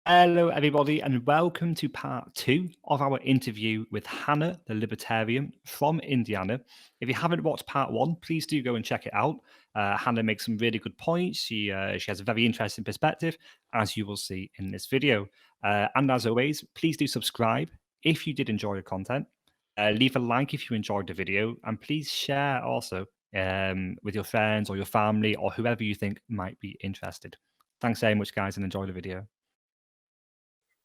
Hello, everybody, and welcome to part 2 of our interview with Hannah, the Libertarian from Indiana. If you haven't watched part 1, please do go and check it out. Hannah makes some really good points. She has a very interesting perspective, as you will see in this video. And as always, please do subscribe if you did enjoy the content. Leave a like if you enjoyed the video, and please share also with your friends or your family or whoever you think might be interested. Thanks very much, guys, and enjoy the video.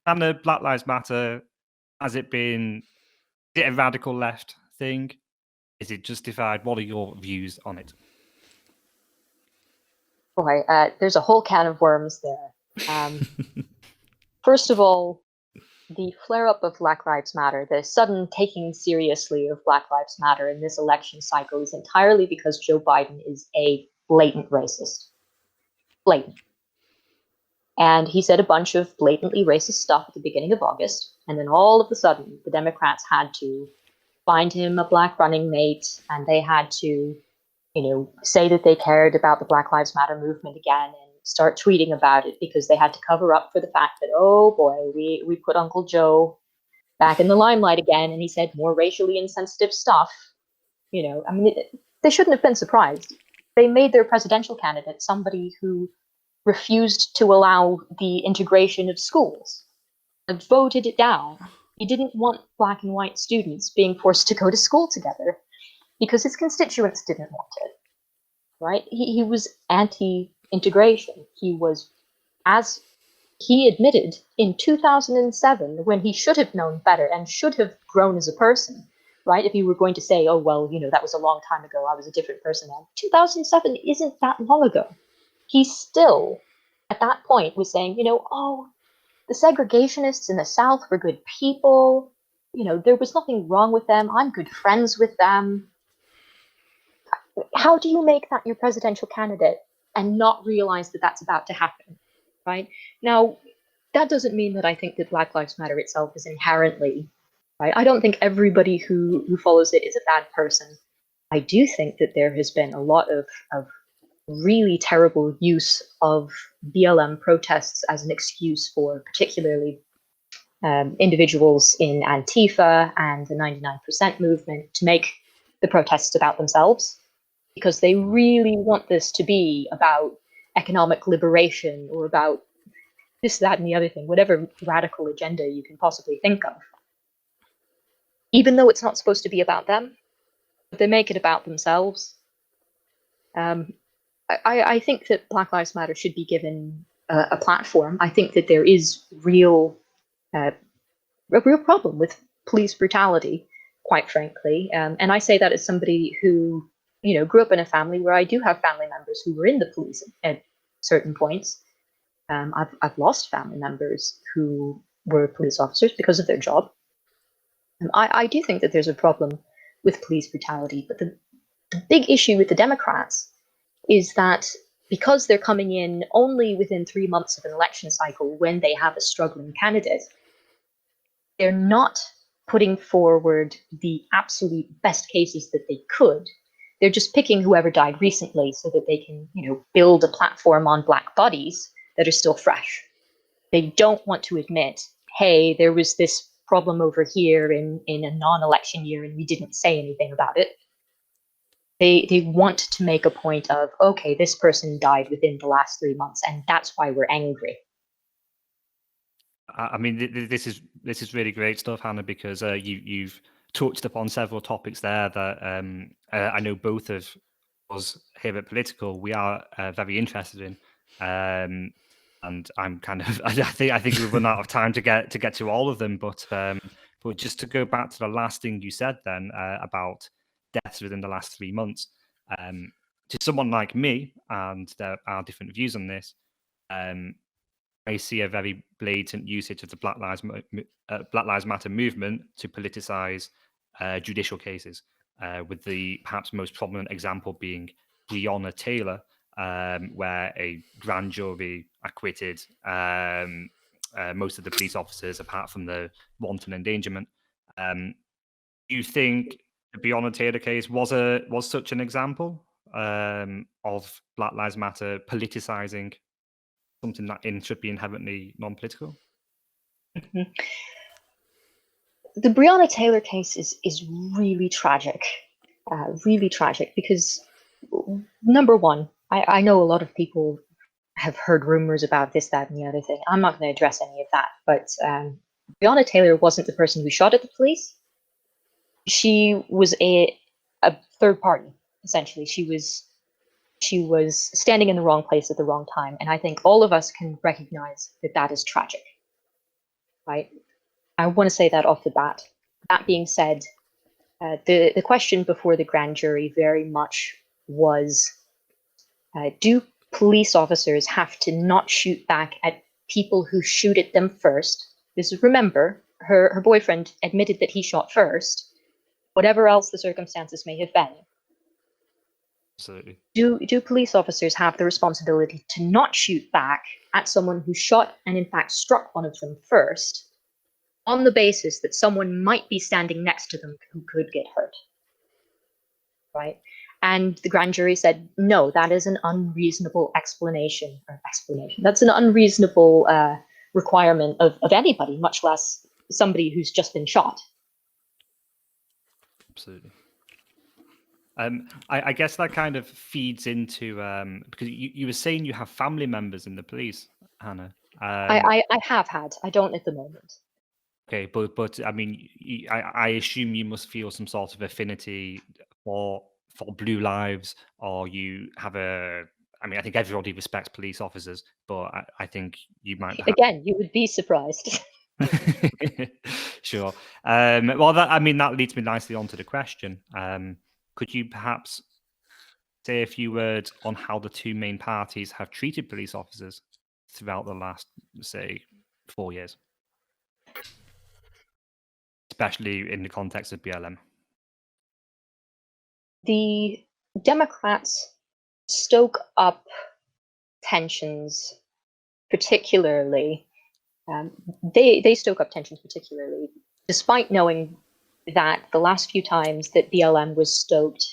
And the Black Lives Matter, has it been, is it a radical left thing? Is it justified? What are your views on it? Boy, there's a whole can of worms there. First of all, the flare-up of Black Lives Matter, the sudden taking seriously of Black Lives Matter in this election cycle is entirely because Joe Biden is a blatant racist. Blatant. And he said a bunch of blatantly racist stuff at the beginning of August, and then all of a sudden, the Democrats had to find him a black running mate, and they had to, say that they cared about the Black Lives Matter movement again and start tweeting about it because they had to cover up for the fact that, oh boy, we put Uncle Joe back in the limelight again, and he said more racially insensitive stuff. They shouldn't have been surprised. They made their presidential candidate somebody who refused to allow the integration of schools and voted it down. He didn't want black and white students being forced to go to school together because his constituents didn't want it, right? He was anti-integration. He was, as he admitted in 2007, when he should have known better and should have grown as a person, right? If you were going to say, oh, well, that was a long time ago, I was a different person then. 2007 isn't that long ago. He still, at that point, was saying, oh, the segregationists in the South were good people. There was nothing wrong with them. I'm good friends with them. How do you make that your presidential candidate and not realize that that's about to happen, right? Now, that doesn't mean that I think that Black Lives Matter itself is inherently, right? I don't think everybody who follows it is a bad person. I do think that there has been a lot of really terrible use of BLM protests as an excuse for particularly individuals in Antifa and the 99% movement to make the protests about themselves, because they really want this to be about economic liberation or about this, that, and the other thing, whatever radical agenda you can possibly think of. Even though it's not supposed to be about them, but they make it about themselves. I think that Black Lives Matter should be given a platform. I think that there is a real problem with police brutality, quite frankly. And I say that as somebody who, grew up in a family where I do have family members who were in the police at certain points. I've lost family members who were police officers because of their job. I do think that there's a problem with police brutality, but the big issue with the Democrats is that because they're coming in only within 3 months of an election cycle when they have a struggling candidate, they're not putting forward the absolute best cases that they could. They're just picking whoever died recently so that they can, build a platform on black bodies that are still fresh. They don't want to admit, hey, there was this problem over here in a non-election year and we didn't say anything about it. They want to make a point of, okay, this person died within the last 3 months, and that's why we're angry. I mean, this is really great stuff, Hannah, because you've touched upon several topics there that I know both of us here at Political we are very interested in, and I'm kind of I think we've run out of time to get to all of them, but just to go back to the last thing you said then about deaths within the last 3 months, to someone like me, and there are different views on this. I see a very blatant usage of the Black Lives Matter movement to politicize judicial cases, with the perhaps most prominent example being Breonna Taylor, where a grand jury acquitted most of the police officers apart from the wanton endangerment. Do you think the Breonna Taylor case was such an example of Black Lives Matter politicizing something that should be inherently non-political? Mhm. The Breonna Taylor case is really tragic because number one, I know a lot of people have heard rumors about this, that, and the other thing. I'm not going to address any of that, but Breonna Taylor wasn't the person who shot at the police. She was a third party, essentially. She was standing in the wrong place at the wrong time, and I think all of us can recognize that that is tragic, right? I want to say that off the bat. That being said, the question before the grand jury very much was, do police officers have to not shoot back at people who shoot at them first? Because remember, her boyfriend admitted that he shot first, whatever else the circumstances may have been. Absolutely. Do police officers have the responsibility to not shoot back at someone who shot and in fact struck one of them first, on the basis that someone might be standing next to them who could get hurt? Right? And the grand jury said, no, that is an unreasonable explanation. That's an unreasonable requirement of anybody, much less somebody who's just been shot. Absolutely. I guess that kind of feeds into because you were saying you have family members in the police, Hannah. I have had. I don't at the moment. Okay, but I mean, I assume you must feel some sort of affinity for blue lives, or you have a. I mean, I think everybody respects police officers, but I think you might have. Again, you would be surprised. Sure. Well, I mean, that leads me nicely onto the question. Could you perhaps say a few words on how the two main parties have treated police officers throughout the last, say, 4 years, especially in the context of BLM? The Democrats stoke up tensions, particularly. They stoke up tensions particularly, despite knowing that the last few times that BLM was stoked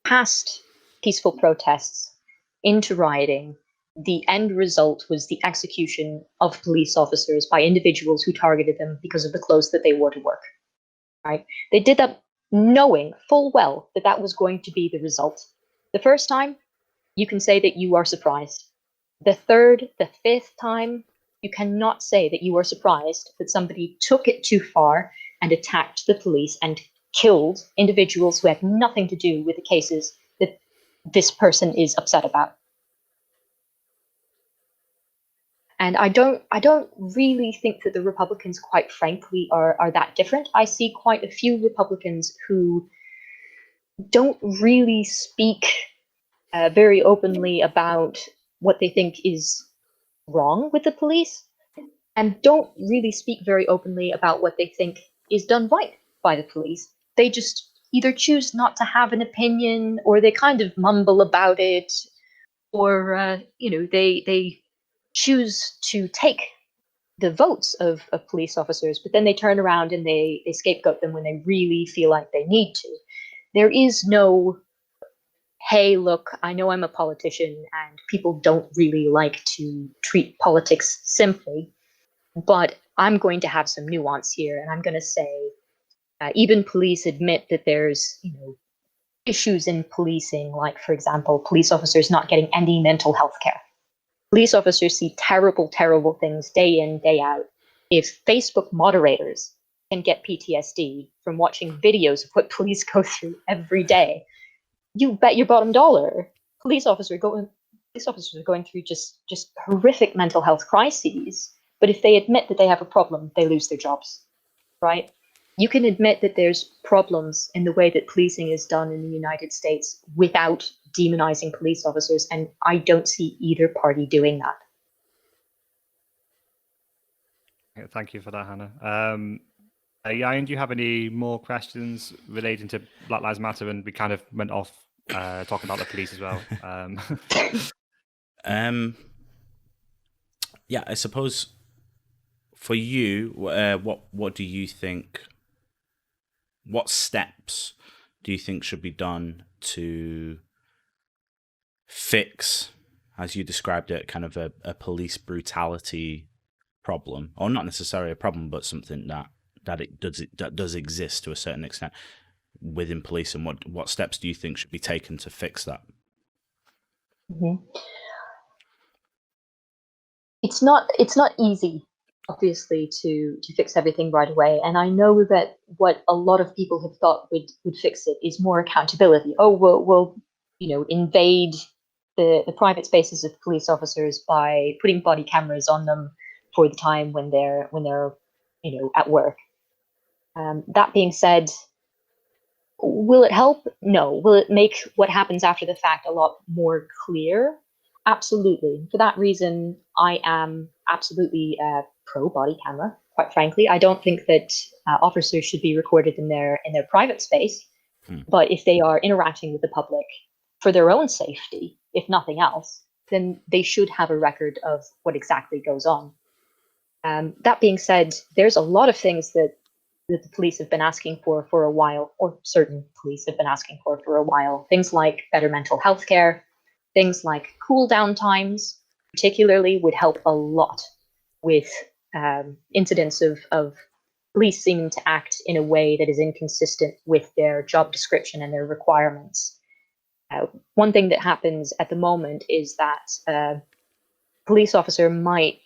past peaceful protests into rioting, the end result was the execution of police officers by individuals who targeted them because of the clothes that they wore to work. Right? They did that knowing full well that that was going to be the result. The first time, you can say that you are surprised. The third, the fifth time, you cannot say that you are surprised that somebody took it too far and attacked the police and killed individuals who had nothing to do with the cases that this person is upset about. And I don't really think that the Republicans, quite frankly, are that different. I see quite a few Republicans who don't really speak very openly about what they think is wrong with the police, and don't really speak very openly about what they think is done right by the police. They just either choose not to have an opinion, or they kind of mumble about it, or they choose to take the votes of police officers, but then they turn around and they scapegoat them when they really feel like they need to. There is no, hey, look, I know I'm a politician and people don't really like to treat politics simply, but I'm going to have some nuance here, and I'm going to say, even police admit that there's, issues in policing, like, for example, police officers not getting any mental health care. Police officers see terrible, terrible things day in, day out. If Facebook moderators can get PTSD from watching videos of what police go through every day, you bet your bottom dollar police officers are going through just horrific mental health crises. But if they admit that they have a problem, they lose their jobs, right? You can admit that there's problems in the way that policing is done in the United States without demonizing police officers, and I don't see either party doing that. Thank you for that, Hannah. Ian, do you have any more questions relating to Black Lives Matter? And we kind of went off talking about the police as well. Yeah, I suppose for you, what do you think? What steps do you think should be done to fix, as you described it, kind of a police brutality problem, or not necessarily a problem, but something that does exist to a certain extent within police, and what steps do you think should be taken to fix that? Mm-hmm. It's not easy, obviously, to fix everything right away. And I know that what a lot of people have thought would fix it is more accountability. Oh, we'll invade the private spaces of police officers by putting body cameras on them for the time when they're at work. That being said, will it help? No. Will it make what happens after the fact a lot more clear? Absolutely. For that reason, I am absolutely pro body camera. Quite frankly, I don't think that officers should be recorded in their private space. But if they are interacting with the public for their own safety, if nothing else, then they should have a record of what exactly goes on. That being said, there's a lot of things that the police have been asking for a while, or certain police have been asking for a while. Things like better mental health care, things like cool down times, particularly, would help a lot with incidents of police seeming to act in a way that is inconsistent with their job description and their requirements. One thing that happens at the moment is that a police officer might,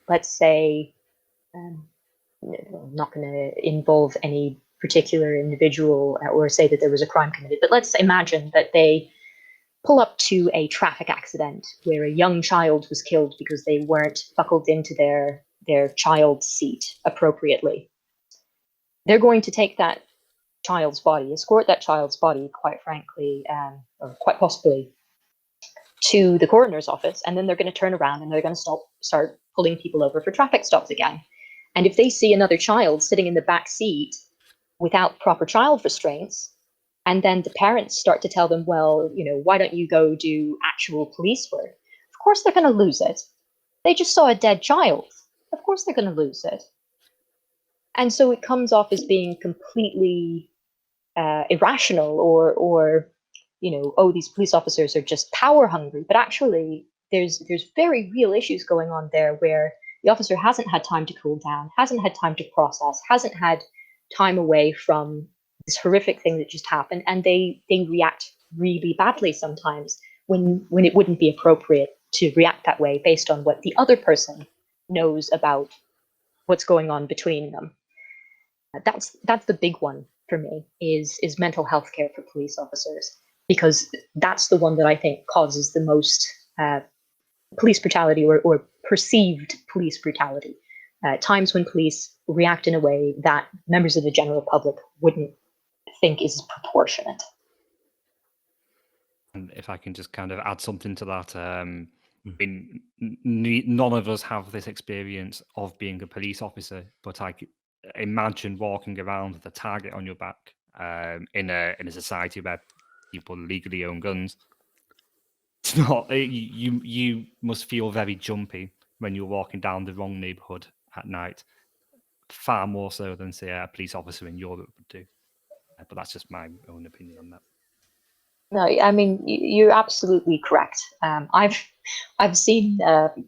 let's say, I'm not going to involve any particular individual or say that there was a crime committed, but let's imagine that they pull up to a traffic accident where a young child was killed because they weren't buckled into their child's seat appropriately. They're going to take that child's body, escort that child's body, quite frankly, or quite possibly, to the coroner's office, and then they're going to turn around and they're going to start pulling people over for traffic stops again. And if they see another child sitting in the back seat without proper child restraints, and then the parents start to tell them, well, why don't you go do actual police work? Of course they're going to lose it. They just saw a dead child. Of course they're going to lose it. And so it comes off as being completely irrational or oh, these police officers are just power hungry. But actually, there's very real issues going on there where the officer hasn't had time to cool down, hasn't had time to process, hasn't had time away from this horrific thing that just happened, and they react really badly sometimes when it wouldn't be appropriate to react that way based on what the other person knows about what's going on between them. That's the big one for me is mental health care for police officers, because that's the one that I think causes the most police brutality or perceived police brutality. Times when police react in a way that members of the general public wouldn't think is proportionate. And if I can just kind of add something to that, none of us have this experience of being a police officer, but I could imagine walking around with a target on your back in a society where people legally own guns. It's not you must feel very jumpy when you're walking down the wrong neighborhood at night, far more so than say a police officer in Europe would do. But that's just my own opinion on that. No, I mean you're absolutely correct. I've seen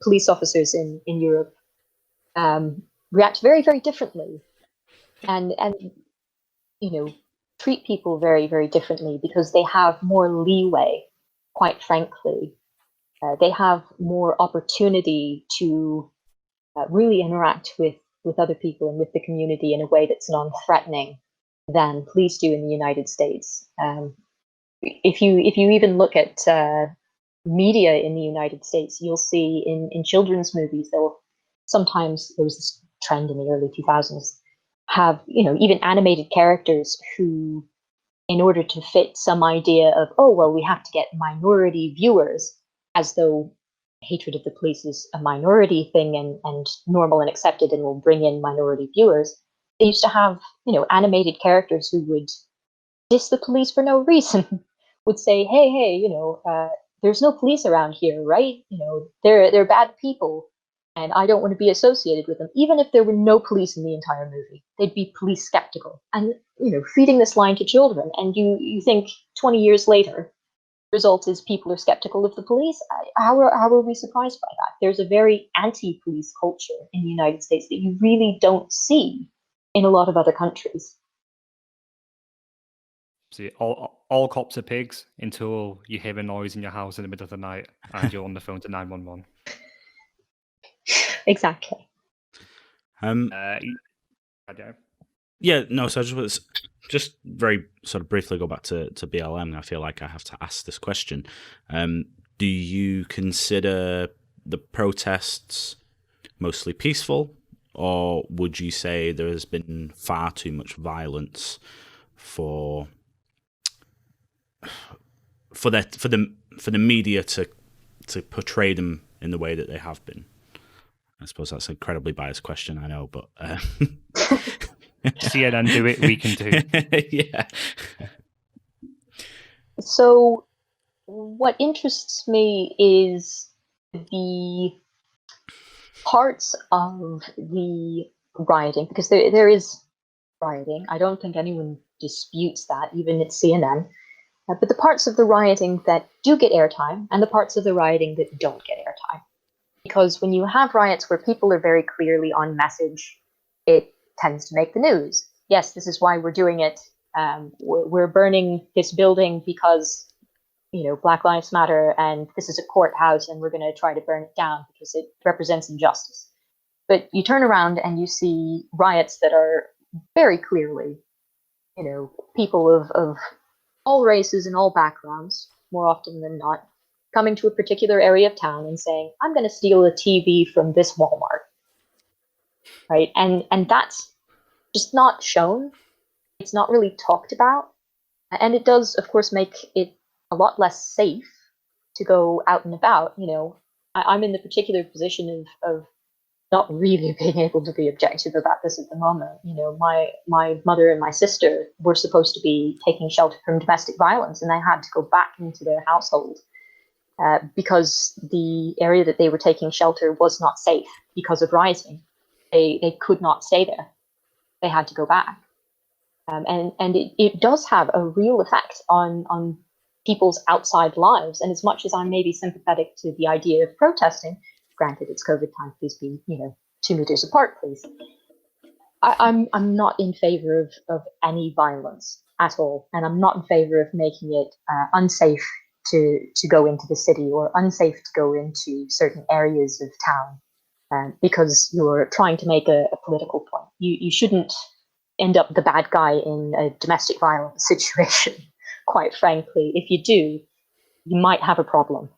police officers in Europe react very, very differently, and treat people very, very differently because they have more leeway. Quite frankly, they have more opportunity to really interact with other people and with the community in a way that's non-threatening than police do in the United States. If you even look at media in the United States, you'll see in children's movies, sometimes there was this trend in the early 2000s, have even animated characters who, in order to fit some idea of, oh well, we have to get minority viewers, as though hatred of the police is a minority thing and normal and accepted and will bring in minority viewers. They used to have animated characters who would diss the police for no reason. Would say, hey, there's no police around here, right? They're bad people, and I don't want to be associated with them. Even if there were no police in the entire movie, they'd be police skeptical. And feeding this line to children, and you think 20 years later, result is people are skeptical of the police. How are we surprised by that? There's a very anti-police culture in the United States that you really don't see in a lot of other countries. See, all cops are pigs until you hear a noise in your house in the middle of the night and you're on the phone to 911. Exactly. I don't. Yeah, no, so I just very sort of briefly go back to BLM. I feel like I have to ask this question. Do you consider the protests mostly peaceful, or would you say there has been far too much violence for the media to portray them in the way that they have been? I suppose that's an incredibly biased question, I know, but CNN do it, we can do. Yeah. So what interests me is the parts of the rioting, because there is rioting. I don't think anyone disputes that, even at CNN. But the parts of the rioting that do get airtime and the parts of the rioting that don't get airtime. Because when you have riots where people are very clearly on message, it tends to make the news. Yes, this is why we're doing it. We're burning this building because, Black Lives Matter, and this is a courthouse, and we're going to try to burn it down because it represents injustice. But you turn around and you see riots that are very clearly, people of all races and all backgrounds, more often than not, coming to a particular area of town and saying, I'm going to steal a TV from this Walmart. Right? And that's just not shown. It's not really talked about. And it does, of course, make it a lot less safe to go out and about. I'm in the particular position of not really being able to be objective about this at the moment. My mother and my sister were supposed to be taking shelter from domestic violence, and they had to go back into their household because the area that they were taking shelter was not safe because of rioting. They could not stay there. They had to go back. And it does have a real effect on people's outside lives. And as much as I may be sympathetic to the idea of protesting, granted it's COVID time, please be 2 meters apart, please. I'm not in favor of any violence at all, and I'm not in favor of making it unsafe to go into the city or unsafe to go into certain areas of town because you're trying to make a political point. You shouldn't end up the bad guy in a domestic violence situation. Quite frankly, if you do, you might have a problem.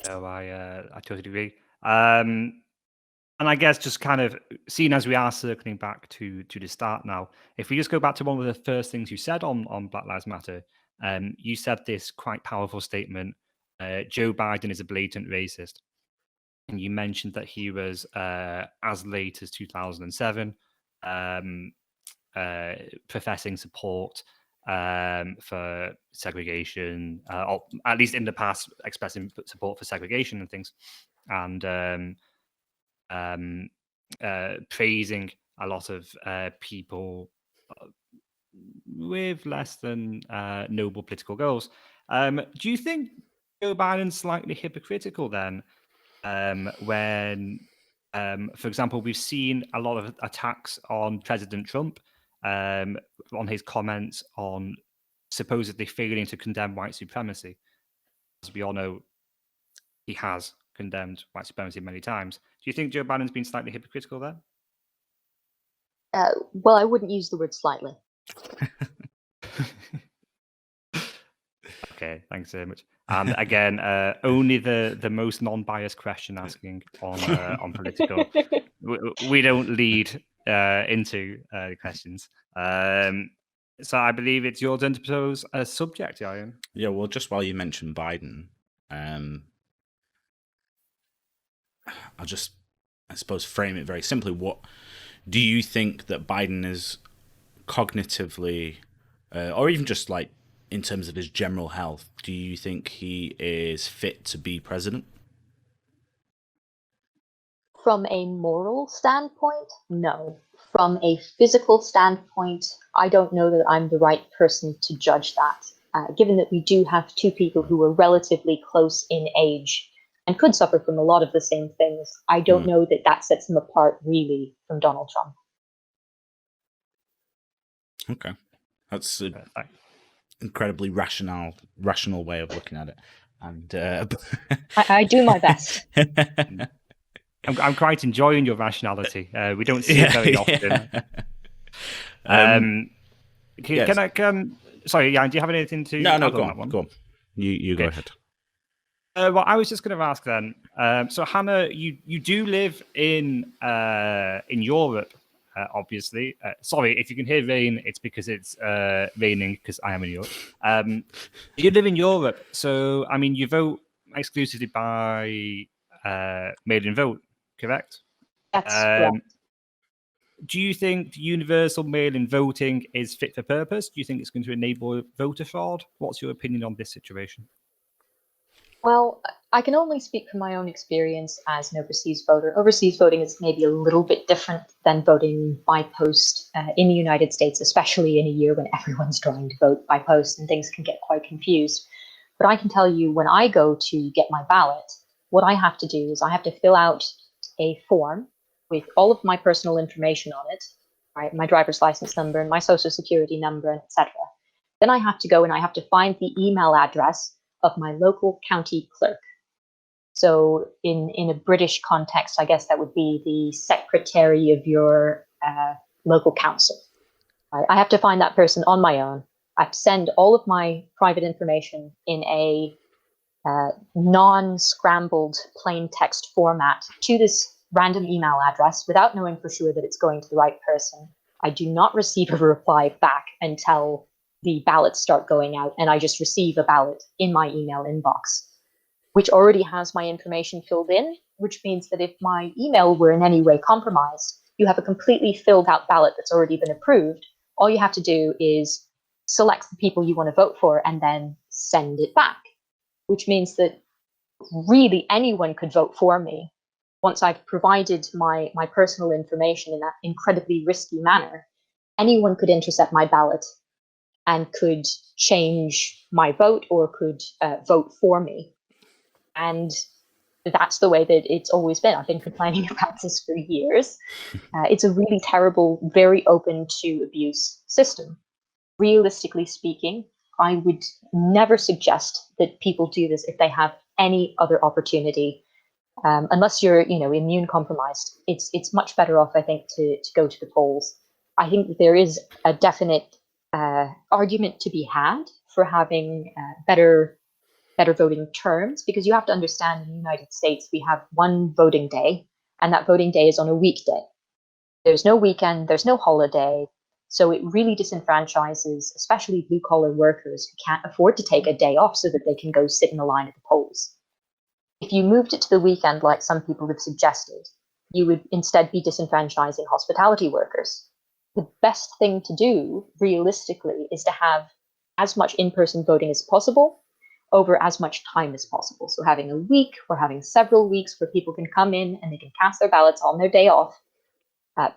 Oh, I totally agree. And I guess just kind of seeing as we are circling back to the start now, if we just go back to one of the first things you said on Black Lives Matter, you said this quite powerful statement, Joe Biden is a blatant racist. And you mentioned that he was, as late as 2007, professing support for segregation, or at least in the past, expressing support for segregation and things, and praising a lot of people with less than noble political goals. Do you think Joe Biden's slightly hypocritical then when, for example, we've seen a lot of attacks on President Trump on his comments on supposedly failing to condemn white supremacy? As we all know, he has condemned white supremacy many times. Do you think Joe Biden's been slightly hypocritical there? Well, I wouldn't use the word slightly. Okay, thanks very much. And again, only the most non-biased question asking on political. We don't lead into the questions. So I believe it's your turn to propose a subject, Ian. Yeah, well, just while you mentioned Biden, I'll just, I suppose, frame it very simply. What do you think that Biden is cognitively, or even just like in terms of his general health, do you think he is fit to be president? From a moral standpoint, no. From a physical standpoint, I don't know that I'm the right person to judge that. Given that we do have two people who are relatively close in age and could suffer from a lot of the same things, I don't know that that sets them apart really from Donald Trump. Okay. That's an incredibly rational way of looking at it. And I do my best. I'm quite enjoying your rationality. We don't see it very often. Yes. Can I? Sorry, Jan, do you have anything to add go on on, that one? go on. You go ahead. Well, I was just going to ask then. So, Hannah, you do live in Europe, obviously. Sorry, if you can hear rain, it's because it's raining because I am in Europe. You live in Europe, so I mean, you vote exclusively by mail-in vote, correct? That's correct. Do you think universal mail-in voting is fit for purpose? Do you think it's going to enable voter fraud? What's your opinion on this situation? Well, I can only speak from my own experience as an overseas voter. Overseas voting is maybe a little bit different than voting by post in the United States, especially in a year when everyone's trying to vote by post and things can get quite confused. But I can tell you, when I go to get my ballot, what I have to do is I have to fill out a form with all of my personal information on it, right? My driver's license number and my social security number, and etc. Then I have to go and I have to find the email address of my local county clerk. So in a British context, I guess that would be the secretary of your local council. Right? I have to find that person on my own. I have to send all of my private information in a non-scrambled plain text format to this random email address without knowing for sure that it's going to the right person. I do not receive a reply back until the ballots start going out, and I just receive a ballot in my email inbox, which already has my information filled in, which means that if my email were in any way compromised, you have a completely filled out ballot that's already been approved. All you have to do is select the people you want to vote for and then send it back, which means that really anyone could vote for me once I've provided my personal information in that incredibly risky manner. Anyone could intercept my ballot and could change my vote or could vote for me. And that's the way that it's always been. I've been complaining about this for years. It's a really terrible, very open to abuse system. Realistically speaking, I would never suggest that people do this if they have any other opportunity. Unless you're, immune compromised, it's much better off, I think, to go to the polls. I think that there is a definite argument to be had for having better voting terms, because you have to understand, in the United States we have one voting day, and that voting day is on a weekday. There's no weekend, there's no holiday, so it really disenfranchises especially blue collar workers who can't afford to take a day off so that they can go sit in a line at the polls. If you moved it to the weekend, like some people have suggested, you would instead be disenfranchising hospitality workers. The best thing to do, realistically, is to have as much in-person voting as possible over as much time as possible. So having a week or having several weeks where people can come in and they can cast their ballots on their day off,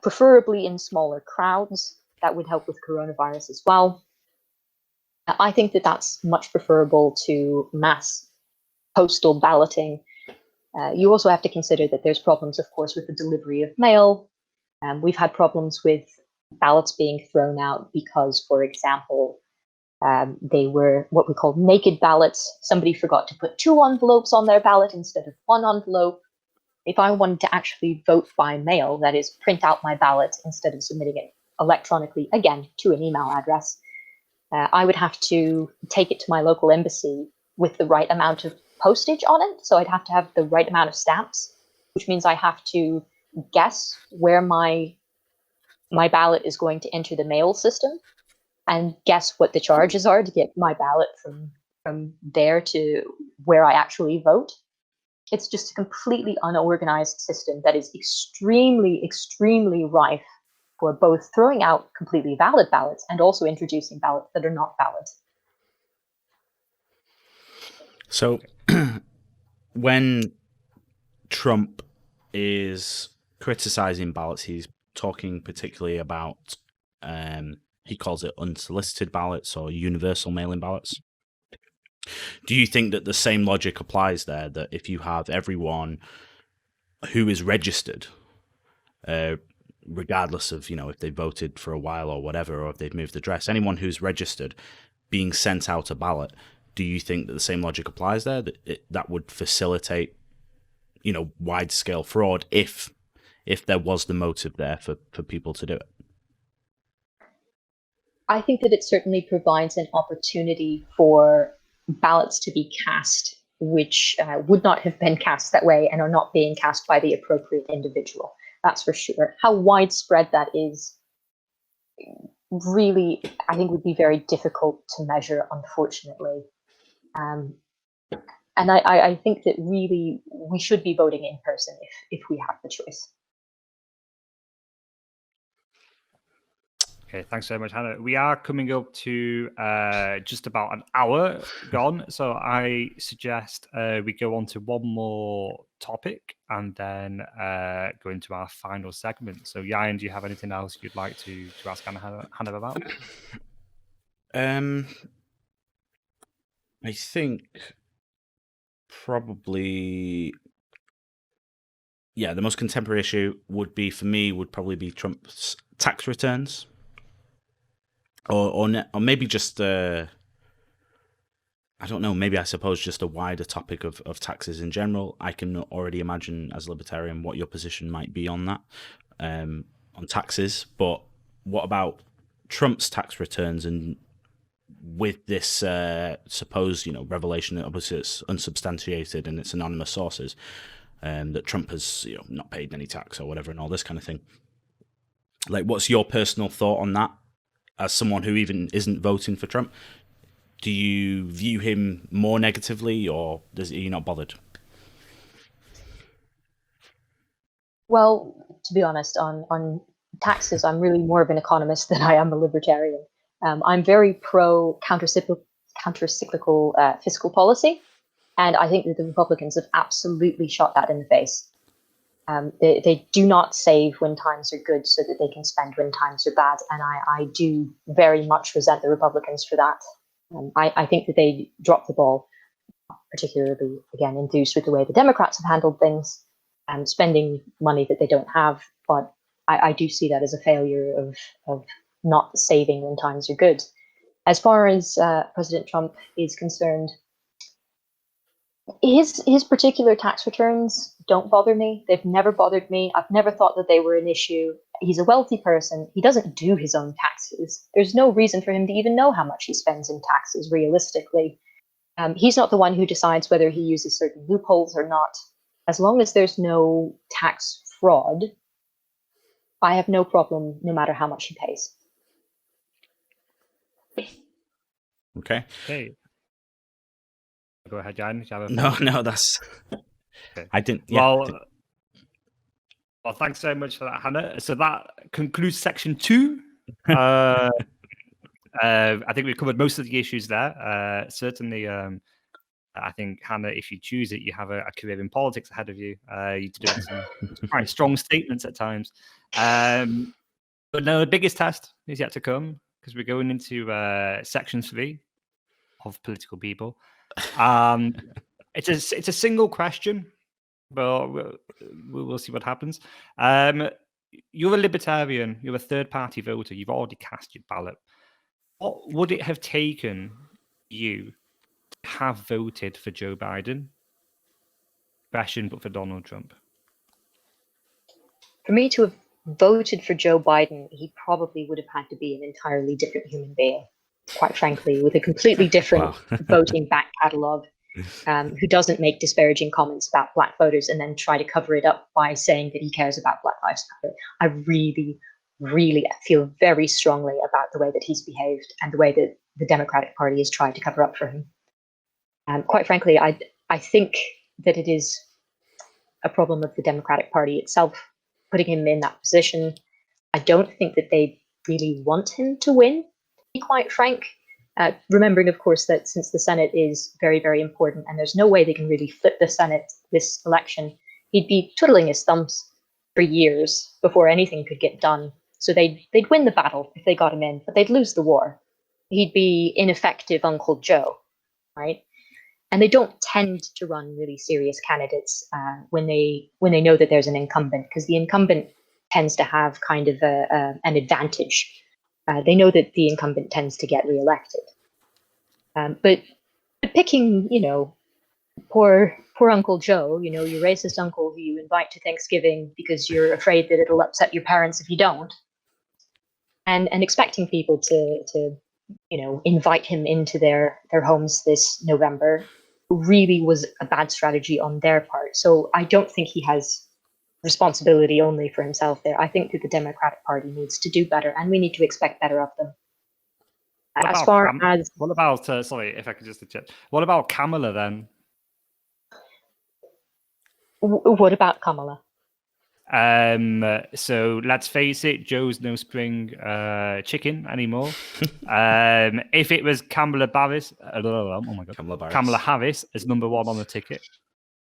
preferably in smaller crowds. That would help with coronavirus as well. I think that that's much preferable to mass postal balloting. You also have to consider that there's problems, of course, with the delivery of mail. We've had problems with ballots being thrown out because, for example, they were what we call naked ballots. Somebody forgot to put 2 envelopes on their ballot instead of 1 envelope. If I wanted to actually vote by mail, that is, print out my ballot instead of submitting it electronically, again, to an email address, I would have to take it to my local embassy with the right amount of postage on it. So I'd have to have the right amount of stamps, which means I have to guess where my ballot is going to enter the mail system and guess what the charges are to get my ballot from there to where I actually vote. It's just a completely unorganized system that is extremely, extremely rife for both throwing out completely valid ballots and also introducing ballots that are not valid. So when Trump is criticizing ballots. He's talking particularly about, he calls it unsolicited ballots or universal mail-in ballots. Do you think that the same logic applies there, that if you have everyone who is registered, regardless of, if they voted for a while or whatever, or if they've moved address, anyone who's registered being sent out a ballot, do you think that the same logic applies there, that that would facilitate, wide-scale fraud if there was the motive there for people to do it? I think that it certainly provides an opportunity for ballots to be cast which would not have been cast that way and are not being cast by the appropriate individual. That's for sure. How widespread that is really, I think, would be very difficult to measure, unfortunately. And I think that really we should be voting in person if we have the choice. Okay, thanks so much, Hannah. We are coming up to just about an hour gone, so I suggest we go on to one more topic and then go into our final segment. So, Yayan, do you have anything else you'd like to ask Hannah about? I think probably, the most contemporary issue would probably be Trump's tax returns. Or maybe just I don't know. Maybe I suppose just a wider topic of taxes in general. I can already imagine as a libertarian what your position might be on that, on taxes. But what about Trump's tax returns, and with this supposed revelation that obviously it's unsubstantiated and it's anonymous sources, that Trump has not paid any tax or whatever and all this kind of thing. Like, what's your personal thought on that? As someone who even isn't voting for Trump, do you view him more negatively, or are you not bothered? Well, to be honest, on taxes, I'm really more of an economist than I am a libertarian. I'm very pro countercyclical fiscal policy, and I think that the Republicans have absolutely shot that in the face. They do not save when times are good so that they can spend when times are bad. And I do very much resent the Republicans for that. I think that they dropped the ball, particularly, again, enthused with the way the Democrats have handled things and spending money that they don't have. But I do see that as a failure of not saving when times are good. As far as President Trump is concerned, his particular tax returns don't bother me. They've never bothered me. I've never thought that they were an issue. He's a wealthy person. He doesn't do his own taxes. There's no reason for him to even know how much he spends in taxes, realistically. He's not the one who decides whether he uses certain loopholes or not. As long as there's no tax fraud, I have no problem no matter how much he pays. Okay. Go ahead, Jan. No, that's... Okay. I didn't... Yeah, well, thanks so much for that, Hannah. So that concludes section 2. I think we've covered most of the issues there. Certainly, I think, Hannah, if you choose it, you have a career in politics ahead of you. You're doing some quite strong statements at times. But no, the biggest test is yet to come, because we're going into section 3 of Political People. It's a single question, but we'll see what happens. You're a libertarian. You're a third-party voter. You've already cast your ballot. What would it have taken you to have voted for Joe Biden, but for Donald Trump? For me to have voted for Joe Biden, he probably would have had to be an entirely different human being, quite frankly, with a completely different voting back catalogue, who doesn't make disparaging comments about black voters and then try to cover it up by saying that he cares about Black Lives Matter. I really, really feel very strongly about the way that he's behaved and the way that the Democratic Party has tried to cover up for him. Quite frankly, I think that it is a problem of the Democratic Party itself putting him in that position. I don't think that they really want him to win, to be quite frank. Remembering, of course, that since the Senate is very, very important and there's no way they can really flip the Senate this election, he'd be twiddling his thumbs for years before anything could get done. So they'd win the battle if they got him in, but they'd lose the war. He'd be ineffective Uncle Joe, right? And they don't tend to run really serious candidates when they know that there's an incumbent, because the incumbent tends to have kind of an advantage. They know that the incumbent tends to get reelected. But picking, poor Uncle Joe, your racist uncle who you invite to Thanksgiving because you're afraid that it'll upset your parents if you don't, and expecting people to invite him into their homes this November really was a bad strategy on their part. So I don't think he has responsibility only for himself there. I think that the Democratic Party needs to do better, and we need to expect better of them. What about sorry, if I could just check. What about Kamala then? What about Kamala? So let's face it, Joe's no spring chicken anymore. If it was Kamala Harris, oh my god, Kamala Harris as number one on the ticket,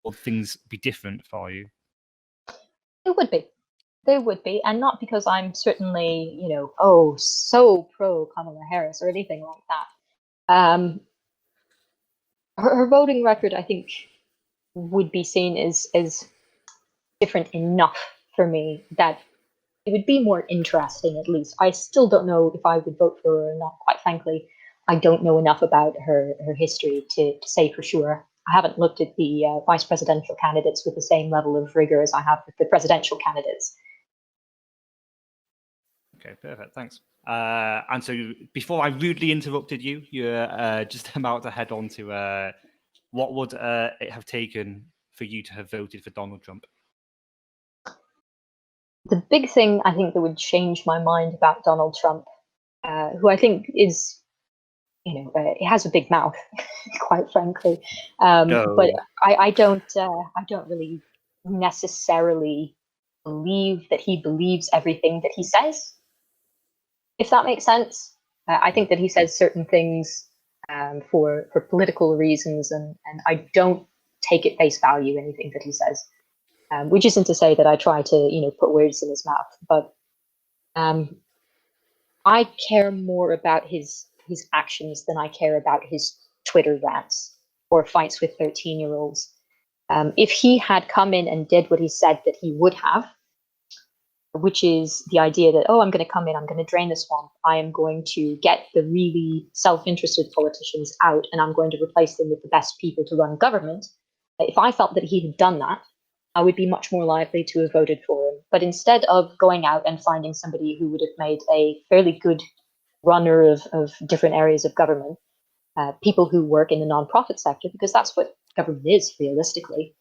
would things be different for you? It would be. There would be, and not because I'm certainly, so pro Kamala Harris or anything like that. Her voting record, I think, would be seen as different enough for me that it would be more interesting, at least. I still don't know if I would vote for her or not, quite frankly. I don't know enough about her history to say for sure. I haven't looked at the vice presidential candidates with the same level of rigor as I have with the presidential candidates. Okay, perfect. Thanks. And so before I rudely interrupted you, you're just about to head on to what would it have taken for you to have voted for Donald Trump? The big thing I think that would change my mind about Donald Trump, who I think is, he has a big mouth, quite frankly. But I don't really necessarily believe that he believes everything that he says, if that makes sense. I think that he says certain things for political reasons, and I don't take at face value anything that he says. Which isn't to say that I try to, put words in his mouth, but I care more about his actions than I care about his Twitter rants or fights with 13-year-olds. If he had come in and did what he said that he would have, which is the idea that, I'm going to come in, I'm going to drain the swamp, I am going to get the really self-interested politicians out, and I'm going to replace them with the best people to run government. If I felt that he had done that, I would be much more likely to have voted for him. But instead of going out and finding somebody who would have made a fairly good runner of different areas of government, people who work in the nonprofit sector, because that's what government is realistically.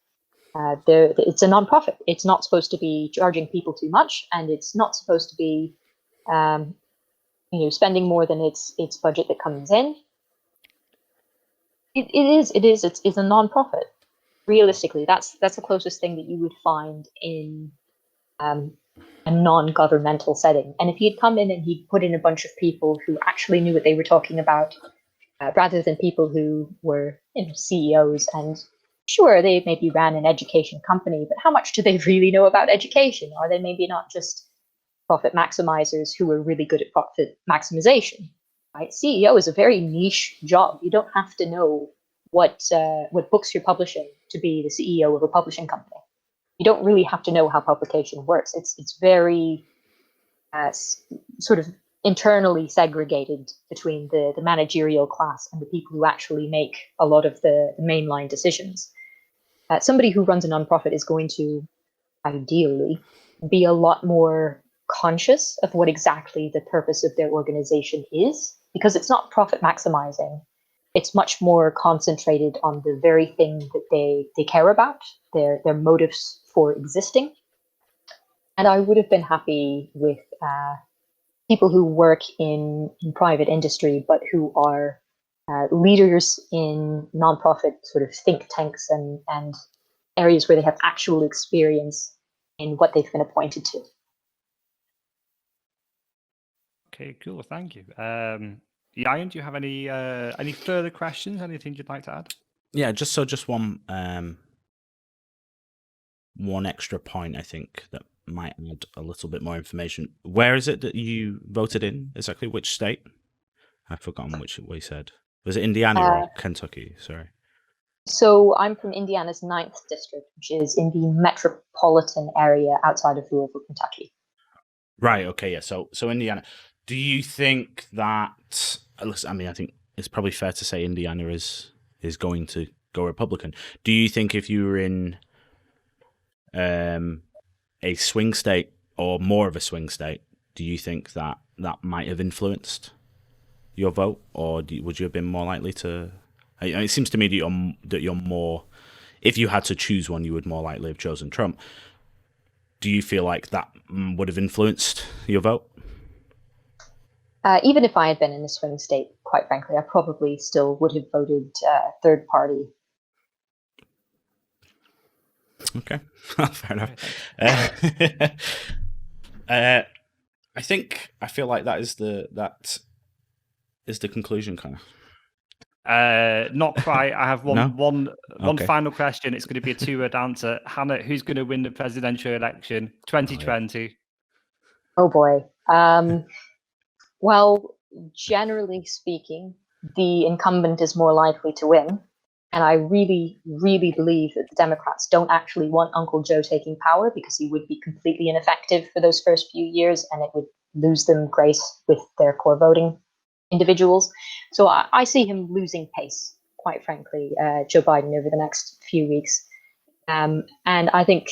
It's a nonprofit. It's not supposed to be charging people too much, and it's not supposed to be, spending more than its budget that comes in. It's a nonprofit. Realistically, that's the closest thing that you would find in a non-governmental setting. And if he'd come in and he'd put in a bunch of people who actually knew what they were talking about, rather than people who were CEOs, and sure, they maybe ran an education company, but how much do they really know about education? Are they maybe not just profit maximizers who are really good at profit maximization? Right? CEO is a very niche job. You don't have to know what books you're publishing to be the CEO of a publishing company. You don't really have to know how publication works. It's very sort of internally segregated between the managerial class and the people who actually make a lot of the mainline decisions. Somebody who runs a nonprofit is going to ideally be a lot more conscious of what exactly the purpose of their organization is, because it's not profit maximizing. It's much more concentrated on the very thing that they care about, their motives for existing. And I would have been happy with people who work in private industry, but who are leaders in nonprofit sort of think tanks and areas where they have actual experience in what they've been appointed to. Okay, cool. Thank you. Ian, do you have any further questions? Anything you'd like to add? Yeah, just one one extra point, I think, that might add a little bit more information. Where is it that you voted in? Exactly which state? I've forgotten which we said. Was it Indiana or Kentucky? Sorry. So I'm from Indiana's 9th district, which is in the metropolitan area outside of Louisville, Kentucky. Right. Okay. Yeah. So Indiana. Do you think that? Listen, I mean, I think it's probably fair to say Indiana is going to go Republican. Do you think if you were in a swing state or more of a swing state, do you think that might have influenced your vote, or would you have been more likely to? It seems to me that you're more. If you had to choose one, you would more likely have chosen Trump. Do you feel like that would have influenced your vote? Even if I had been in a swing state, quite frankly, I probably still would have voted third party. Okay, fair enough. I feel like that is the conclusion, kind of. Not quite. I have one Okay. final question. It's going to be a two-word answer. Hannah, who's going to win the presidential election 2020? Oh boy. Well, generally speaking, the incumbent is more likely to win. And I really, really believe that the Democrats don't actually want Uncle Joe taking power, because he would be completely ineffective for those first few years, and it would lose them grace with their core voting individuals. So I see him losing pace, quite frankly, Joe Biden, over the next few weeks. And I think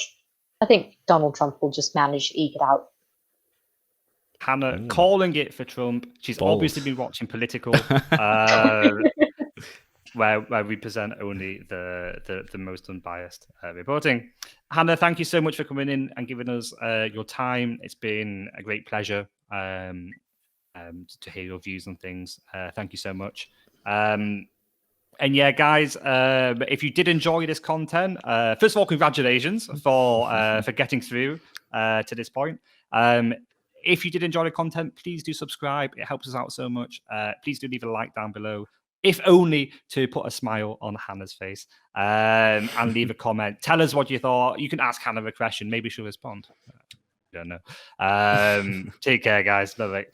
Donald Trump will just manage to eke it out. Hannah calling it for Trump. She's obviously been watching Political, where we present only the most unbiased reporting. Hannah, thank you so much for coming in and giving us your time. It's been a great pleasure to hear your views on things. Thank you so much. And yeah, guys, if you did enjoy this content, first of all, congratulations for getting through to this point. If you did enjoy the content, please do subscribe. It helps us out so much. Please do leave a like down below, if only to put a smile on Hannah's face, and leave a comment. Tell us what you thought. You can ask Hannah a question. Maybe she'll respond. I don't know. Take care, guys. Bye-bye.